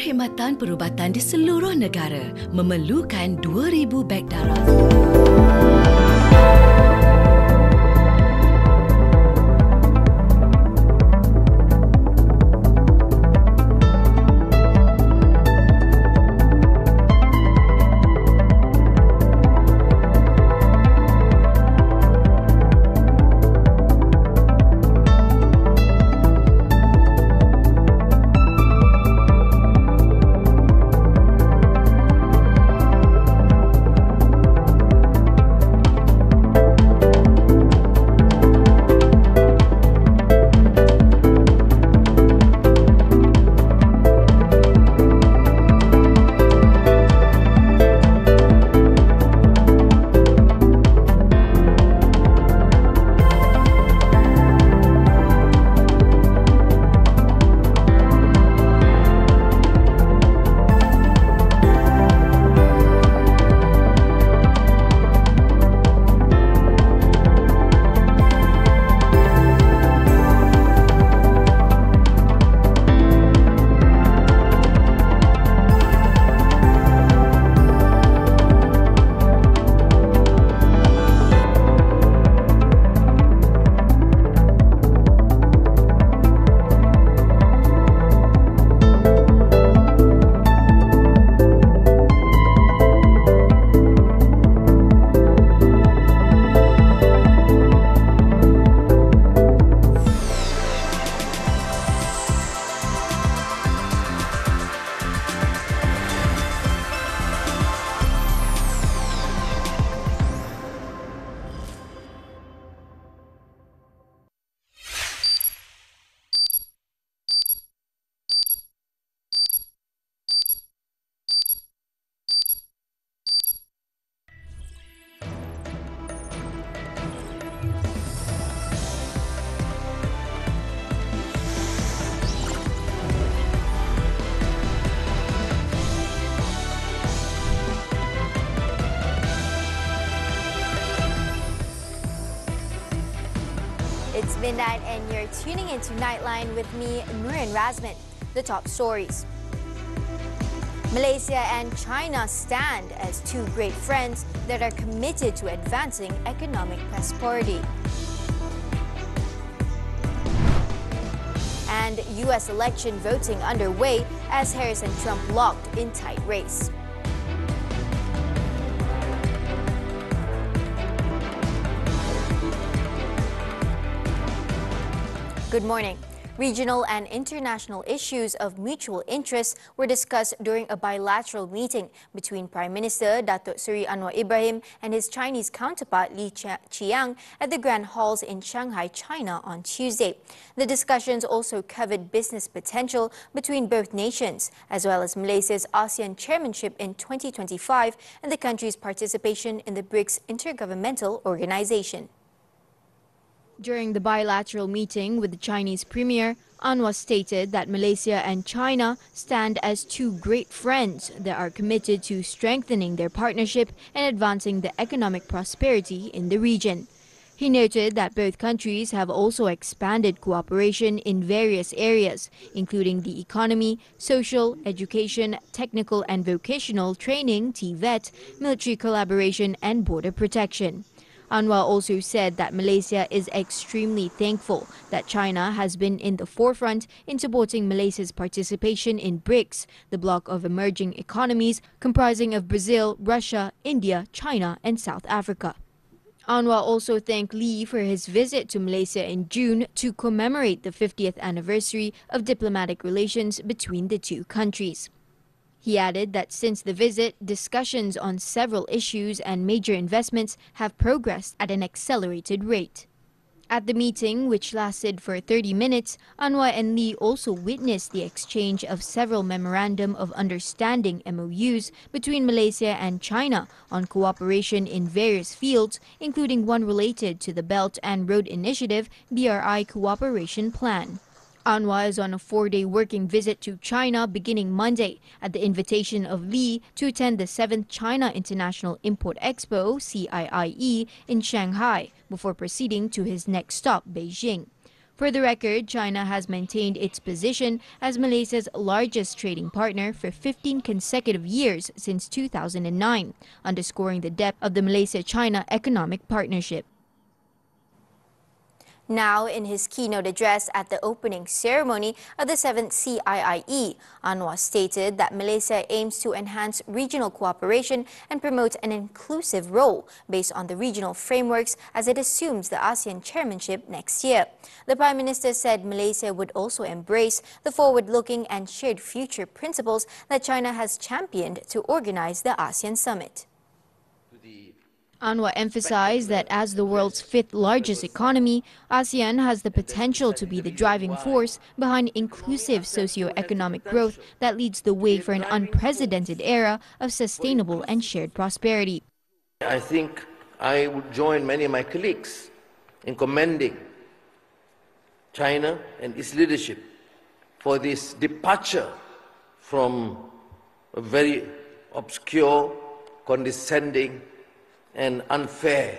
Perkhidmatan perubatan di seluruh negara memerlukan 2,000 beg darah. It's midnight and you're tuning into Nightline with me, Nurin. Razmyn. The top stories. Malaysia and China stand as two great friends that are committed to advancing economic prosperity. And US election voting underway as Harris and Trump locked in tight race. Good morning. Regional and international issues of mutual interest were discussed during a bilateral meeting between Prime Minister Datuk Seri Anwar Ibrahim and his Chinese counterpart Li Qiang at the Grand Halls in Shanghai, China on Tuesday. The discussions also covered business potential between both nations, as well as Malaysia's ASEAN chairmanship in 2025 and the country's participation in the BRICS Intergovernmental Organization. During the bilateral meeting with the Chinese Premier, Anwar stated that Malaysia and China stand as two great friends that are committed to strengthening their partnership and advancing the economic prosperity in the region. He noted that both countries have also expanded cooperation in various areas, including the economy, social, education, technical and vocational training (TVET), military collaboration and border protection. Anwar also said that Malaysia is extremely thankful that China has been in the forefront in supporting Malaysia's participation in BRICS, the bloc of emerging economies comprising of Brazil, Russia, India, China and South Africa. Anwar also thanked Li for his visit to Malaysia in June to commemorate the 50th anniversary of diplomatic relations between the two countries. He added that since the visit, discussions on several issues and major investments have progressed at an accelerated rate. At the meeting, which lasted for 30 minutes, Anwar and Li also witnessed the exchange of several Memorandum of Understanding (MOUs) between Malaysia and China on cooperation in various fields, including one related to the Belt and Road Initiative (BRI) Cooperation Plan. Anwar is on a 4-day working visit to China beginning Monday at the invitation of Li to attend the 7th China International Import Expo (CIIE) in Shanghai before proceeding to his next stop, Beijing. For the record, China has maintained its position as Malaysia's largest trading partner for 15 consecutive years since 2009, underscoring the depth of the Malaysia-China economic partnership. Now, in his keynote address at the opening ceremony of the 7th CIIE, Anwar stated that Malaysia aims to enhance regional cooperation and promote an inclusive role based on the regional frameworks as it assumes the ASEAN chairmanship next year. The Prime Minister said Malaysia would also embrace the forward-looking and shared future principles that China has championed to organize the ASEAN summit. Anwar emphasized that as the world's fifth largest economy, ASEAN has the potential to be the driving force behind inclusive socio-economic growth that leads the way for an unprecedented era of sustainable and shared prosperity. I think I would join many of my colleagues in commending China and its leadership for this departure from a very obscure, condescending and unfair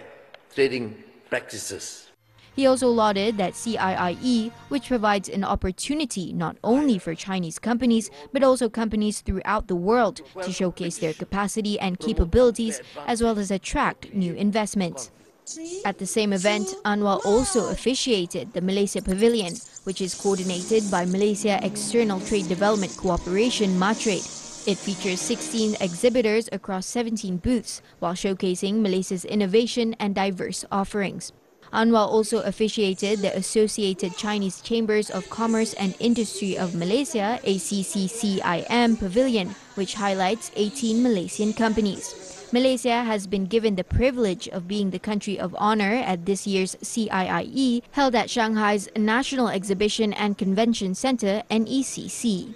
trading practices. He also lauded that CIIE, which provides an opportunity not only for Chinese companies but also companies throughout the world to showcase their capacity and capabilities as well as attract new investments. At the same event, Anwar also officiated the Malaysia Pavilion, which is coordinated by Malaysia External Trade Development Cooperation (MATRADE). It features 16 exhibitors across 17 booths while showcasing Malaysia's innovation and diverse offerings. Anwar also officiated the Associated Chinese Chambers of Commerce and Industry of Malaysia (ACCCIM) Pavilion, which highlights 18 Malaysian companies. Malaysia has been given the privilege of being the country of honor at this year's CIIE, held at Shanghai's National Exhibition and Convention Center (NECC).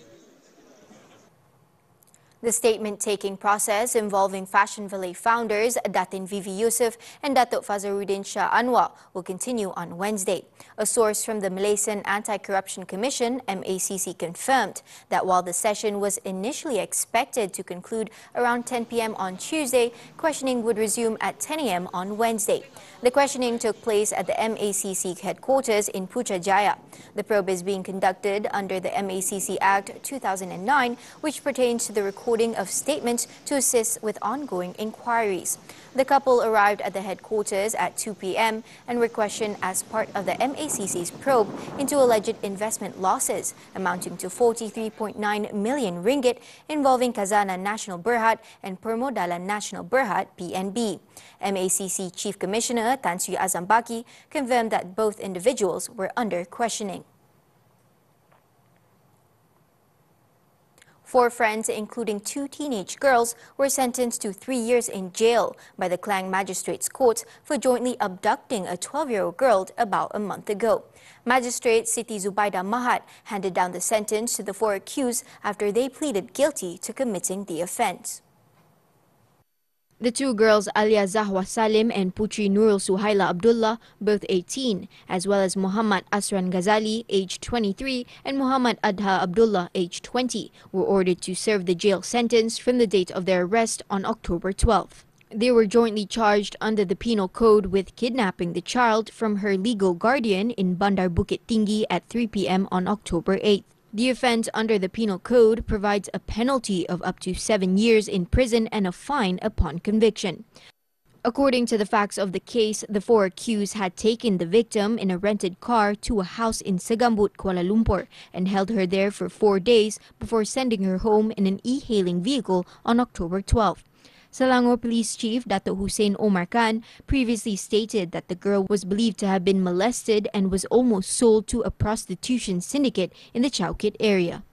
The statement-taking process involving Fashion Valet founders Datin Vivi Yusof and Datuk Fazaruddin Shah Anwar will continue on Wednesday. A source from the Malaysian Anti-Corruption Commission (MACC) confirmed that while the session was initially expected to conclude around 10 p.m. on Tuesday, questioning would resume at 10 a.m. on Wednesday. The questioning took place at the MACC headquarters in Putrajaya. The probe is being conducted under the MACC Act 2009, which pertains to the recording of statements to assist with ongoing inquiries. The couple arrived at the headquarters at 2 p.m. and were questioned as part of the MACC's probe into alleged investment losses amounting to 43.9 million ringgit involving Khazanah Nasional Berhad and Permodalan Nasional Berhad (PNB). MACC Chief Commissioner Tan Sri Azam Baki confirmed that both individuals were under questioning. 4 friends, including 2 teenage girls, were sentenced to 3 years in jail by the Klang Magistrates Court for jointly abducting a 12-year-old girl about a month ago. Magistrate Siti Zubaida Mahat handed down the sentence to the 4 accused after they pleaded guilty to committing the offence. The 2 girls, Alia Zahwa Salim and Putri Nurul Suhaila Abdullah, both 18, as well as Muhammad Asran Ghazali, aged 23, and Muhammad Adha Abdullah, aged 20, were ordered to serve the jail sentence from the date of their arrest on October 12th. They were jointly charged under the Penal Code with kidnapping the child from her legal guardian in Bandar Bukit Tinggi at 3 p.m. on October 8th. The offence under the Penal Code provides a penalty of up to 7 years in prison and a fine upon conviction. According to the facts of the case, the 4 accused had taken the victim in a rented car to a house in Segambut, Kuala Lumpur, and held her there for 4 days before sending her home in an e-hailing vehicle on October 12th. Selangor Police Chief Datuk Hussein Omar Khan previously stated that the girl was believed to have been molested and was almost sold to a prostitution syndicate in the Chowkit area.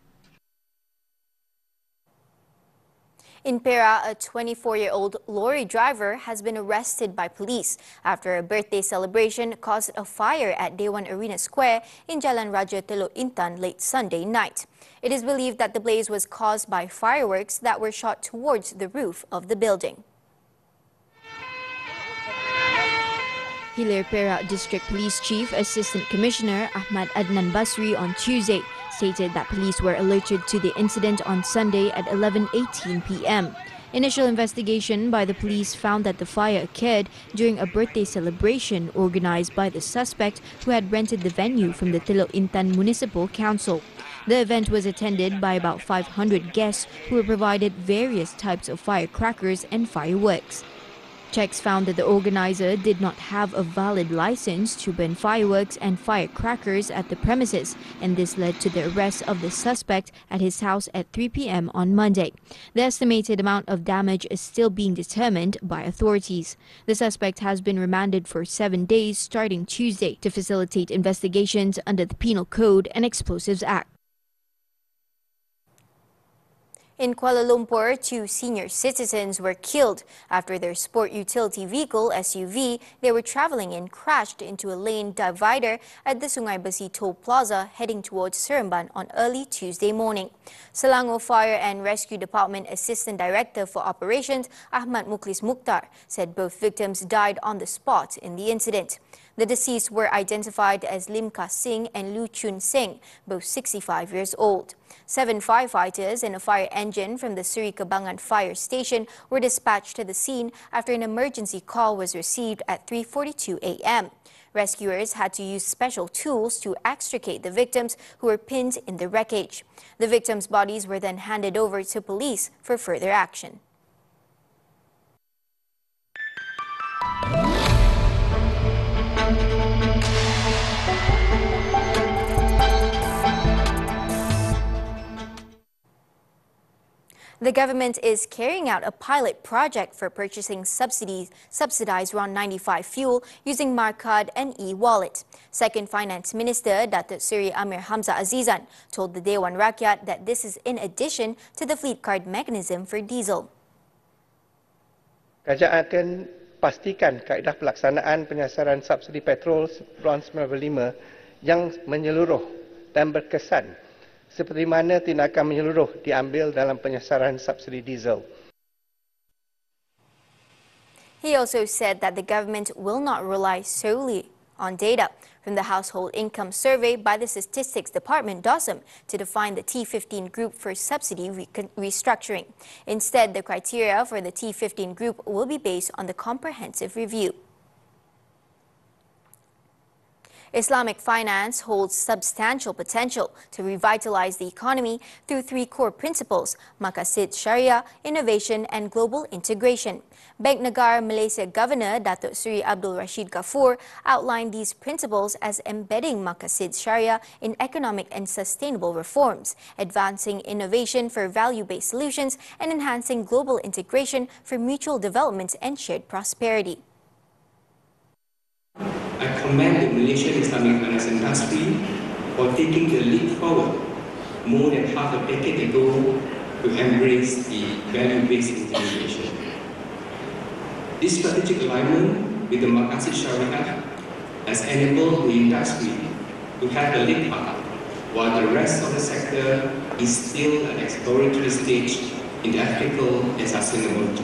In Perak, a 24-year-old lorry driver has been arrested by police after a birthday celebration caused a fire at Dewan Arena Square in Jalan Raja Teluk Intan late Sunday night. It is believed that the blaze was caused by fireworks that were shot towards the roof of the building. Hilir Perak District Police Chief Assistant Commissioner Ahmad Adnan Basri on Tuesday stated that police were alerted to the incident on Sunday at 11:18 p.m. Initial investigation by the police found that the fire occurred during a birthday celebration organized by the suspect who had rented the venue from the Teluk Intan Municipal Council. The event was attended by about 500 guests who were provided various types of firecrackers and fireworks. Checks found that the organizer did not have a valid license to burn fireworks and firecrackers at the premises, and this led to the arrest of the suspect at his house at 3 p.m. on Monday. The estimated amount of damage is still being determined by authorities. The suspect has been remanded for 7 days starting Tuesday to facilitate investigations under the Penal Code and Explosives Act. In Kuala Lumpur, 2 senior citizens were killed after their sport utility vehicle SUV they were travelling in crashed into a lane divider at the Sungai Besi Toll Plaza heading towards Seremban on early Tuesday morning. Selangor Fire and Rescue Department Assistant Director for Operations Ahmad Mukhlis Mukhtar said both victims died on the spot in the incident. The deceased were identified as Lim Ka Sing and Lu Chun Sing, both 65 years old. 7 firefighters and a fire engine from the Seri Kebangan Fire Station were dispatched to the scene after an emergency call was received at 3:42 a.m. Rescuers had to use special tools to extricate the victims who were pinned in the wreckage. The victims' bodies were then handed over to police for further action. The government is carrying out a pilot project for purchasing subsidized RON95 fuel using MyKad and EWallet. Second Finance Minister Datuk Seri Amir Hamzah Azizan told the Dewan Rakyat that this is in addition to the fleet card mechanism for diesel. Kerajaan akan pastikan kaedah pelaksanaan penyasaran subsidi petrol RON95 yang menyeluruh dan berkesan seperti mana tindakan menyeluruh diambil dalam penyasaran subsidi diesel. He also said that the government will not rely solely on data from the Household Income Survey by the Statistics Department (DOSM) to define the T15 group for subsidy restructuring. Instead, the criteria for the T15 group will be based on the comprehensive review. Islamic finance holds substantial potential to revitalize the economy through 3 core principles: Maqasid Sharia, innovation and global integration. Bank Negara Malaysia Governor Datuk Seri Abdul Rashid Ghaffur outlined these principles as embedding Maqasid Sharia in economic and sustainable reforms, advancing innovation for value-based solutions and enhancing global integration for mutual development and shared prosperity. I commend the Malaysian Islamic finance industry for taking the leap forward more than half a decade ago to embrace the value-based integration. This strategic alignment with the Maqasid Sharia has enabled the industry to have a leap up, while the rest of the sector is still at an exploratory stage in the ethical and sustainable.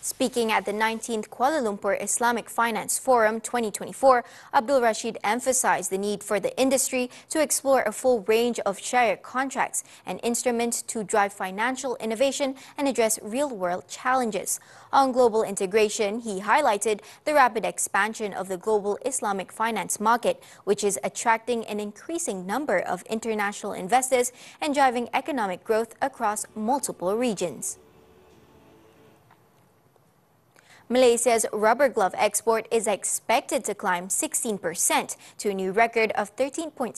Speaking at the 19th Kuala Lumpur Islamic Finance Forum 2024, Abdul Rashid emphasized the need for the industry to explore a full range of Sharia contracts, an instrument to drive financial innovation and address real-world challenges. On global integration, he highlighted the rapid expansion of the global Islamic finance market, which is attracting an increasing number of international investors and driving economic growth across multiple regions. Malaysia's rubber glove export is expected to climb 16% to a new record of 13.7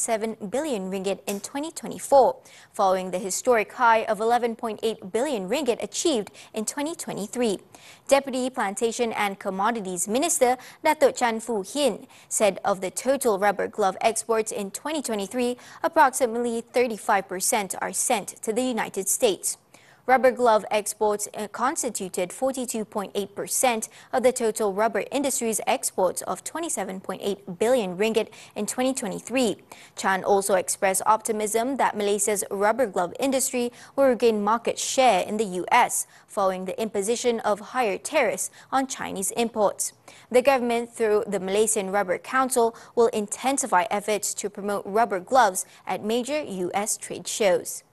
billion ringgit in 2024, following the historic high of 11.8 billion ringgit achieved in 2023. Deputy Plantation and Commodities Minister Datuk Chan Foo Hin said of the total rubber glove exports in 2023, approximately 35% are sent to the United States. Rubber glove exports constituted 42.8% of the total rubber industry's exports of 27.8 billion ringgit in 2023. Chan also expressed optimism that Malaysia's rubber glove industry will regain market share in the US following the imposition of higher tariffs on Chinese imports. The government, through the Malaysian Rubber Council, will intensify efforts to promote rubber gloves at major US trade shows.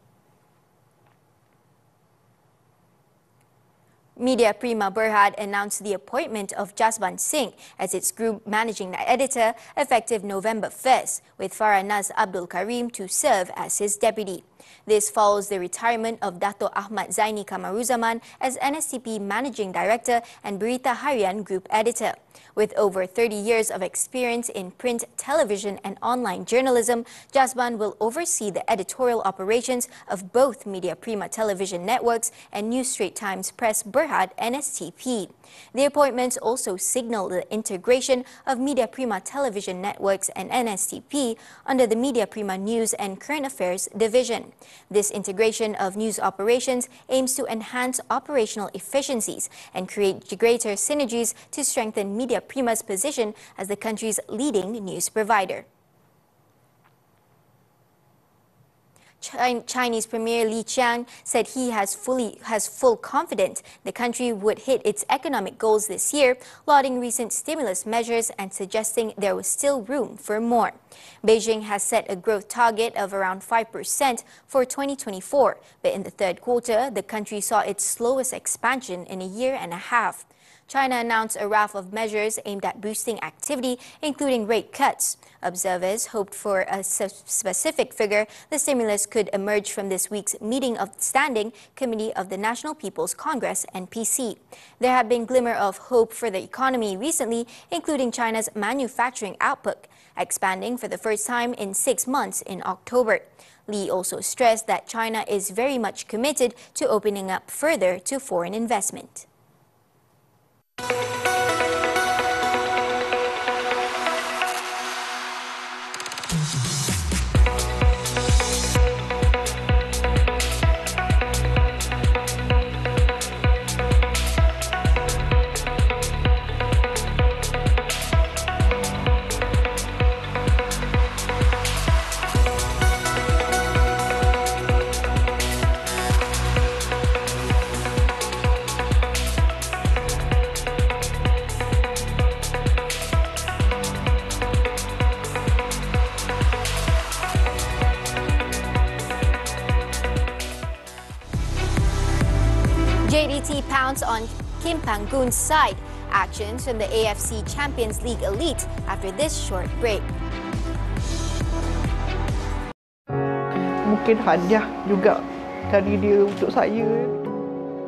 Media Prima Berhad announced the appointment of Razmyn Singh as its group managing editor effective November 1st, with Faranaz Abdul Karim to serve as his deputy. This follows the retirement of Dato' Ahmad Zaini Kamaruzaman as NSTP Managing Director and Berita Harian Group Editor. With over 30 years of experience in print, television and online journalism, Razmyn will oversee the editorial operations of both Media Prima television networks and New Straits Times Press Berhad NSTP. The appointments also signal the integration of Media Prima television networks and NSTP under the Media Prima News and Current Affairs division. This integration of news operations aims to enhance operational efficiencies and create greater synergies to strengthen Media Prima's position as the country's leading news provider. Chinese Premier Li Qiang said he has full confidence the country would hit its economic goals this year, lauding recent stimulus measures and suggesting there was still room for more. Beijing has set a growth target of around 5% for 2024, but in the third quarter, the country saw its slowest expansion in a year and a half. China announced a raft of measures aimed at boosting activity, including rate cuts. Observers hoped for a specific figure. The stimulus could emerge from this week's meeting of the Standing Committee of the National People's Congress, NPC. There have been glimmer of hope for the economy recently, including China's manufacturing output, expanding for the first time in 6 months in October. Li also stressed that China is very much committed to opening up further to foreign investment. JDT pounced on Kim Panggun's side. Actions from the AFC Champions League elite after this short break. Mungkin hadiah juga dari dia untuk saya.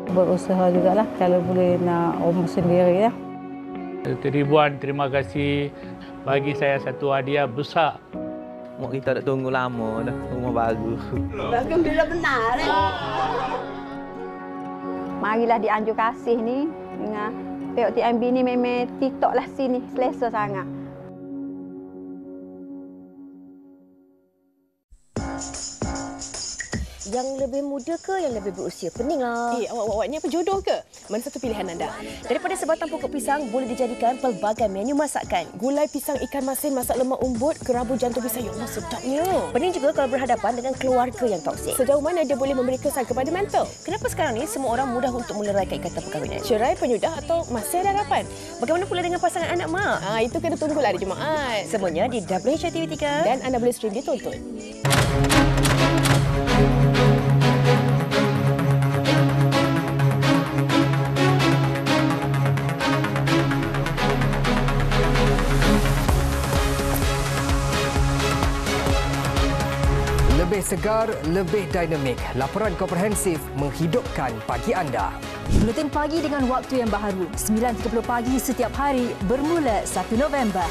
Berusaha jugalah kalau boleh nak rumah sendiri ya. Ribuan terima kasih, bagi saya satu hadiah besar. Mak kita dah tunggu lama dah rumah baru. Bagus bila benar. Marilah dianjur kasih ni dengan POTMB ni memang TikTok lah sini selesa sangat. Yang lebih muda ke yang lebih berusia? Pening lah. Awak ni apa jodoh ke? Mana satu pilihan anda? Daripada sebatang pokok pisang boleh dijadikan pelbagai menu masakan. Gulai pisang ikan masin masak lemak umbut, kerabu jantung pisang. Ya Allah, sedapnya. Pening juga kalau berhadapan dengan keluarga yang toksik. Sejauh mana dia boleh memberi kesan kepada mental? Kenapa sekarang ni semua orang mudah untuk meleraikan ikatan perkahwinan? Cerai, penyudah atau masih ada harapan? Bagaimana pula dengan pasangan anak mak? Itu kena tunggulah di Jumaat. Semuanya di WHR TV 3. Dan anda boleh stream ditonton. Lebih segar, lebih dinamik. Laporan komprehensif menghidupkan pagi anda. Buletin pagi dengan waktu yang baharu. 9.30 pagi setiap hari bermula 1 November.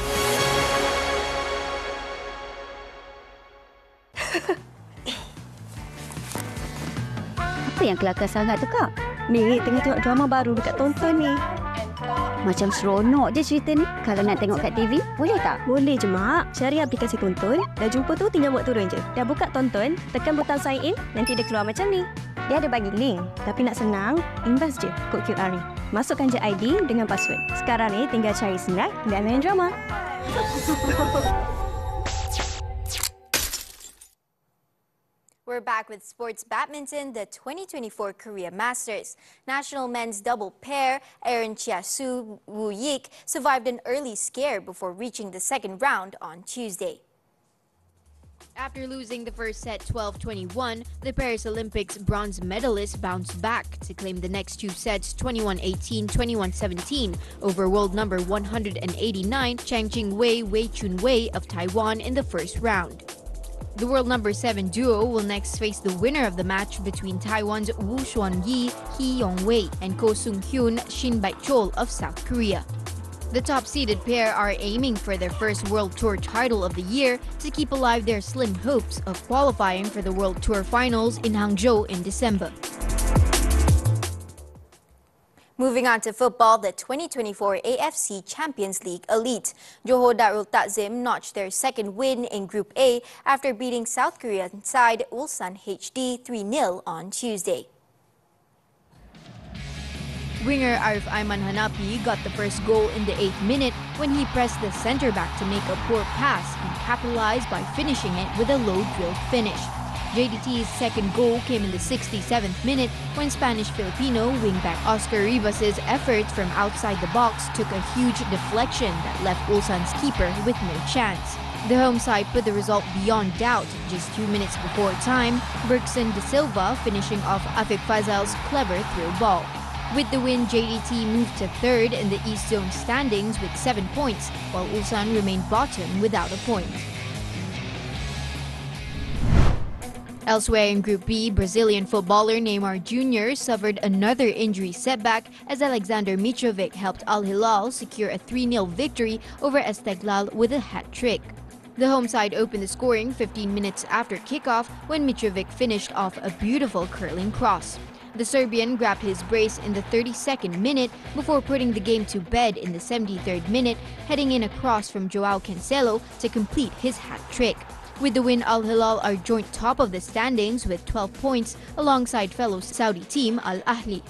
Apa yang kelakar sangat tu, Kak? Ni tengah tengok drama baru dekat tonton ni. Macam seronok je cerita ni. Kalau nak tengok kat TV, boleh tak? Boleh je, Mak. Cari aplikasi tonton. Dah jumpa tu, tinggal buat turun je. Dah buka tonton, tekan butang sign in, nanti dia keluar macam ni. Dia ada bagi link. Tapi nak senang, invest je kod QR ni. Masukkan je ID dengan password. Sekarang ni tinggal cari snack dan main drama. We're back with sports badminton, the 2024 Korea Masters. National men's double pair, Aaron Chia-Soo, Woo Yik, survived an early scare before reaching the second round on Tuesday. After losing the first set 12-21, the Paris Olympics bronze medalists bounced back to claim the next two sets 21-18, 21-17 over world number 189 Chang Qingwei Wei Chunwei of Taiwan in the first round. The world number 7 duo will next face the winner of the match between Taiwan's Wu Xuanyi He Yongwei and Ko Sung-hyun Shin Baichol of South Korea. The top-seeded pair are aiming for their first World Tour title of the year to keep alive their slim hopes of qualifying for the World Tour Finals in Hangzhou in December. Moving on to football, the 2024 AFC Champions League Elite. Johor Darul Takzim notched their second win in Group A after beating South Korean side Ulsan HD 3-0 on Tuesday. Winger Arif Aiman Hanapi got the first goal in the 8th minute when he pressed the centre-back to make a poor pass and capitalized by finishing it with a low-drilled finish. JDT's second goal came in the 67th minute when Spanish-Filipino wingback Oscar Rivas' efforts from outside the box took a huge deflection that left Ulsan's keeper with no chance. The home side put the result beyond doubt just 2 minutes before time, Bergson De Silva finishing off Afik Fazal's clever through ball. With the win, JDT moved to third in the East Zone standings with 7 points, while Ulsan remained bottom without a point. Elsewhere in Group B, Brazilian footballer Neymar Jr. suffered another injury setback as Alexander Mitrovic helped Al Hilal secure a 3-0 victory over Esteglal with a hat-trick. The home side opened the scoring 15 minutes after kickoff when Mitrovic finished off a beautiful curling cross. The Serbian grabbed his brace in the 32nd minute before putting the game to bed in the 73rd minute, heading in a cross from Joao Cancelo to complete his hat-trick. With the win, Al Hilal are joint top of the standings with 12 points alongside fellow Saudi team Al Ahly.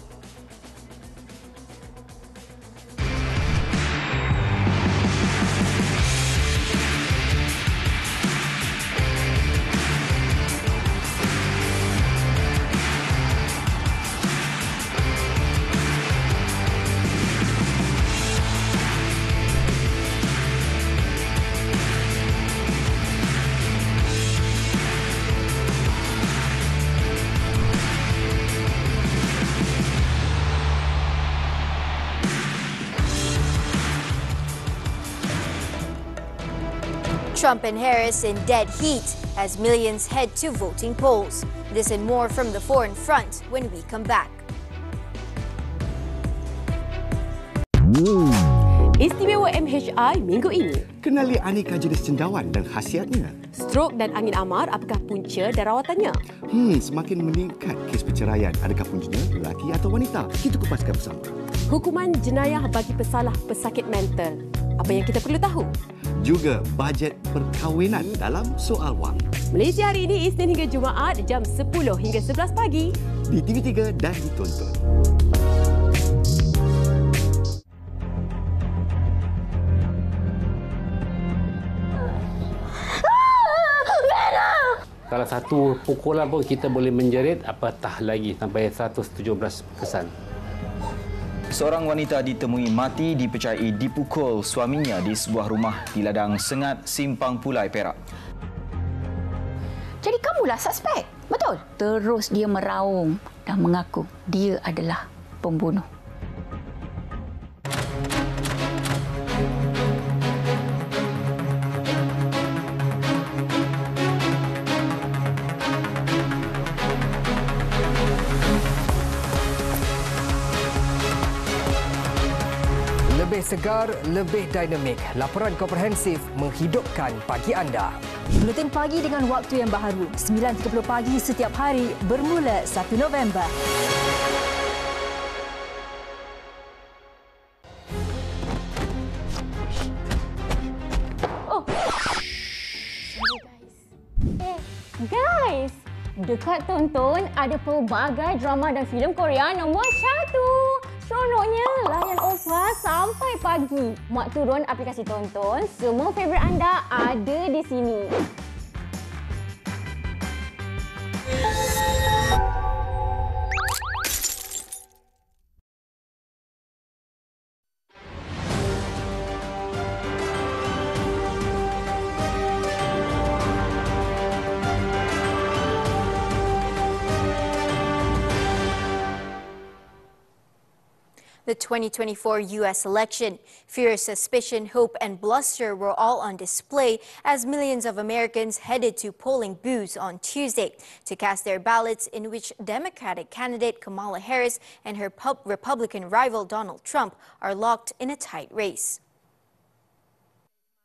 Trump and Harris in dead heat as millions head to voting polls. This and more from the Foreign Front when we come back. Istimewa MHI minggu ini. Kenali aneka jenis cendawan dan khasiatnya. Strok dan angin amar, apakah punca dan rawatannya? Semakin meningkat kes perceraian. Adakah puncanya lelaki atau wanita? Kita kupaskan bersama. Hukuman jenayah bagi pesalah pesakit mental. Apa yang kita perlu tahu? Juga bajet perkahwinan dalam soal wang. Malaysia hari ini Isnin hingga Jumaat jam 10 hingga 11 pagi. Di TV3 dan ditonton. Kalau satu pukulan pun kita boleh menjerit, apatah lagi sampai 117 kesan. Seorang wanita ditemui mati dipercayai dipukul suaminya di sebuah rumah di ladang Sengat, Simpang Pulai, Perak. Jadi kamulah suspek, betul? Terus dia meraung dan mengaku dia adalah pembunuh. Lebih segar, lebih dinamik. Laporan komprehensif menghidupkan pagi anda. Buletin pagi dengan waktu yang baharu. 9.30 pagi setiap hari bermula 1 November. Oh. Guys, dekat tonton ada pelbagai drama dan filem Korea nombor 1. Seronoknya layan OPA sampai pagi. Mak turun aplikasi tonton, semua favourite anda ada di sini. the 2024 U.S. election. Fear, suspicion, hope, and bluster were all on display as millions of Americans headed to polling booths on Tuesday to cast their ballots, in which Democratic candidate Kamala Harris and her Republican rival Donald Trump are locked in a tight race.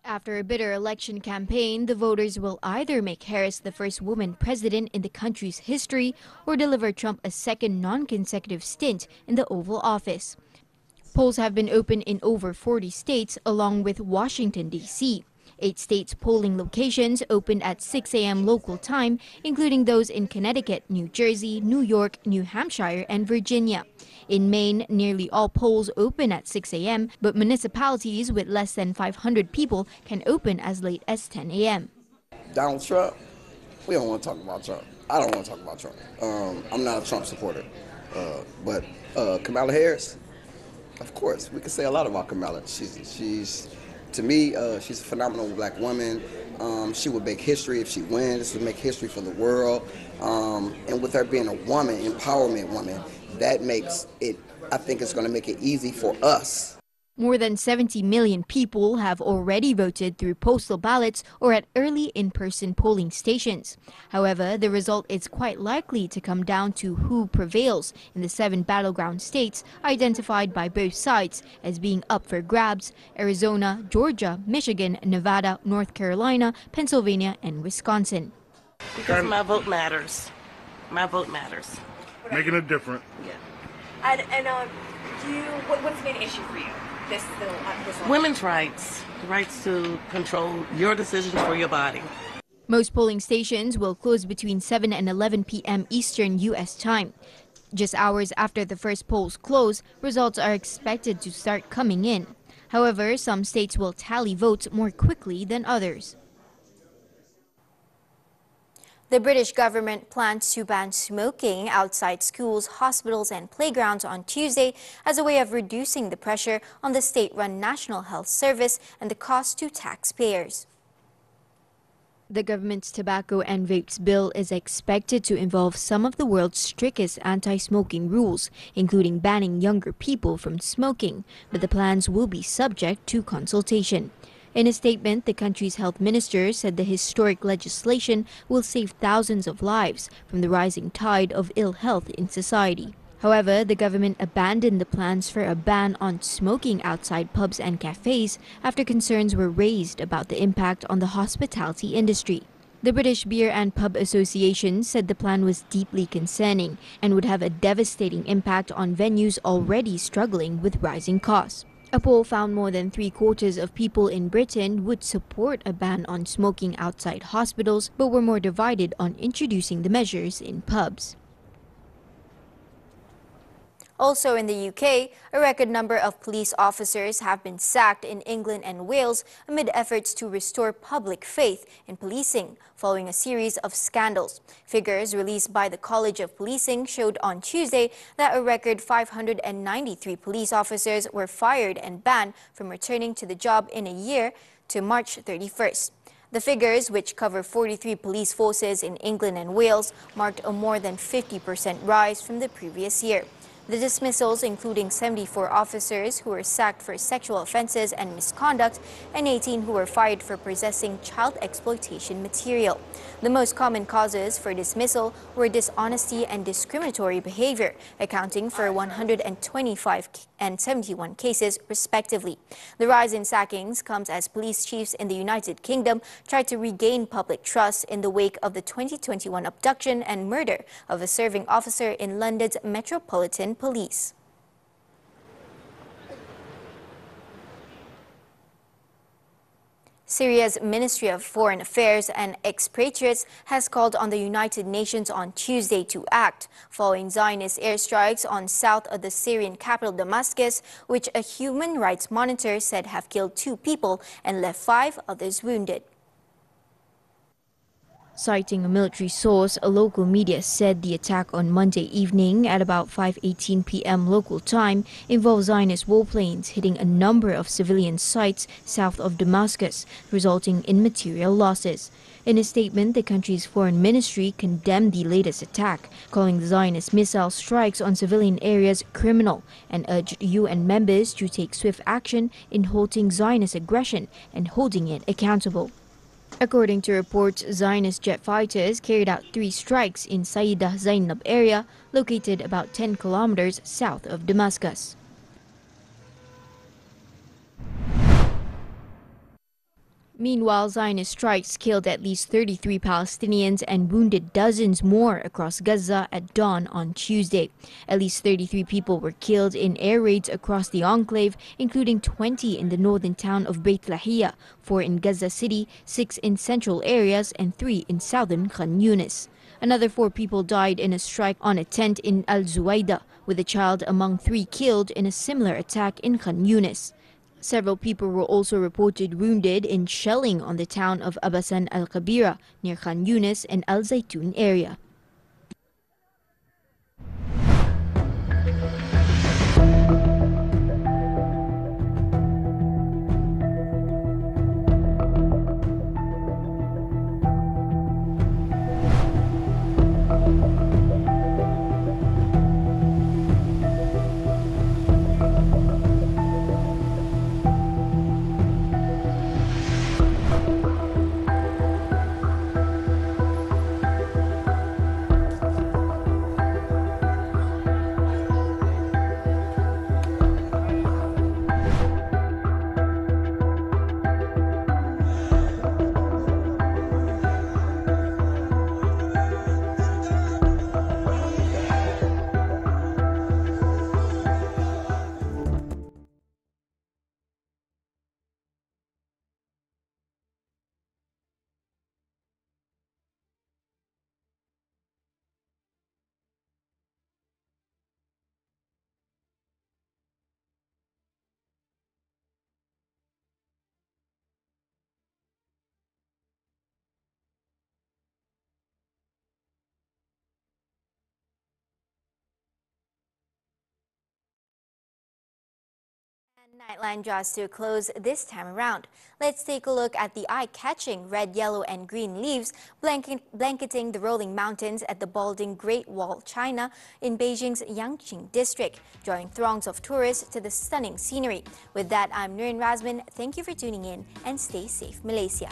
After a bitter election campaign, the voters will either make Harris the first woman president in the country's history or deliver Trump a second non-consecutive stint in the Oval Office. Polls have been open in over 40 states, along with Washington, D.C. 8 states' polling locations opened at 6 a.m. local time, including those in Connecticut, New Jersey, New York, New Hampshire, and Virginia. In Maine, nearly all polls open at 6 a.m., but municipalities with less than 500 people can open as late as 10 a.m. Donald Trump, we don't want to talk about Trump. I don't want to talk about Trump. I'm not a Trump supporter. But Kamala Harris, of course, we can say a lot about Kamala. To me, she's a phenomenal black woman. She would make history if she wins. This would make history for the world. And with her being a woman, empowerment woman, that makes it, I think it's going to make it easy for us. More than 70 million people have already voted through postal ballots or at early in-person polling stations. However, the result is quite likely to come down to who prevails in the 7 battleground states identified by both sides as being up for grabs: Arizona, Georgia, Michigan, Nevada, North Carolina, Pennsylvania, and Wisconsin. Because my vote matters. My vote matters. Making a difference. Yeah. And what's the main issue for you? This Women's rights, the rights to control your decisions for your body. Most polling stations will close between 7 and 11 p.m. Eastern U.S. time. Just hours after the first polls close, results are expected to start coming in. However, some states will tally votes more quickly than others. The British government plans to ban smoking outside schools, hospitals and playgrounds on Tuesday as a way of reducing the pressure on the state-run National Health Service and the cost to taxpayers. The government's tobacco and vapes bill is expected to involve some of the world's strictest anti-smoking rules, including banning younger people from smoking, but the plans will be subject to consultation. In a statement, the country's health minister said the historic legislation will save thousands of lives from the rising tide of ill health in society. However, the government abandoned the plans for a ban on smoking outside pubs and cafes after concerns were raised about the impact on the hospitality industry. The British Beer and Pub Association said the plan was deeply concerning and would have a devastating impact on venues already struggling with rising costs. A poll found more than 3/4 of people in Britain would support a ban on smoking outside hospitals, but were more divided on introducing the measures in pubs. Also in the UK, a record number of police officers have been sacked in England and Wales amid efforts to restore public faith in policing following a series of scandals. Figures released by the College of Policing showed on Tuesday that a record 593 police officers were fired and banned from returning to the job in a year to March 31st. The figures, which cover 43 police forces in England and Wales, marked a more than 50% rise from the previous year. The dismissals, including 74 officers who were sacked for sexual offences and misconduct, and 18 who were fired for possessing child exploitation material. The most common causes for dismissal were dishonesty and discriminatory behaviour, accounting for 125 and 71 cases, respectively. The rise in sackings comes as police chiefs in the United Kingdom try to regain public trust in the wake of the 2021 abduction and murder of a serving officer in London's Metropolitan Police. Syria's Ministry of Foreign Affairs and Expatriates has called on the United Nations on Tuesday to act following Zionist airstrikes on south of the Syrian capital Damascus, which a human rights monitor said have killed 2 people and left 5 others wounded. Citing a military source, a local media said the attack on Monday evening at about 5:18 p.m. local time involved Zionist warplanes hitting a number of civilian sites south of Damascus, resulting in material losses. In a statement, the country's foreign ministry condemned the latest attack, calling the Zionist missile strikes on civilian areas criminal and urged UN members to take swift action in halting Zionist aggression and holding it accountable. According to reports, Zionist jet fighters carried out 3 strikes in Sayyidah Zainab area, located about 10 kilometers south of Damascus. Meanwhile, Zionist strikes killed at least 33 Palestinians and wounded dozens more across Gaza at dawn on Tuesday. At least 33 people were killed in air raids across the enclave, including 20 in the northern town of Beit Lahia, 4 in Gaza City, 6 in central areas, and 3 in southern Khan Yunis. Another 4 people died in a strike on a tent in Al Zuwaida, with a child among 3 killed in a similar attack in Khan Yunis. Several people were also reported wounded in shelling on the town of Abasan al-Kabira near Khan Yunis and Al Zaytun area. Nightline draws to a close this time around. Let's take a look at the eye-catching red, yellow and green leaves blanketing the rolling mountains at the balding Great Wall, China in Beijing's Yangqing district, drawing throngs of tourists to the stunning scenery. With that, I'm Nurin Razmyn. Thank you for tuning in and stay safe, Malaysia.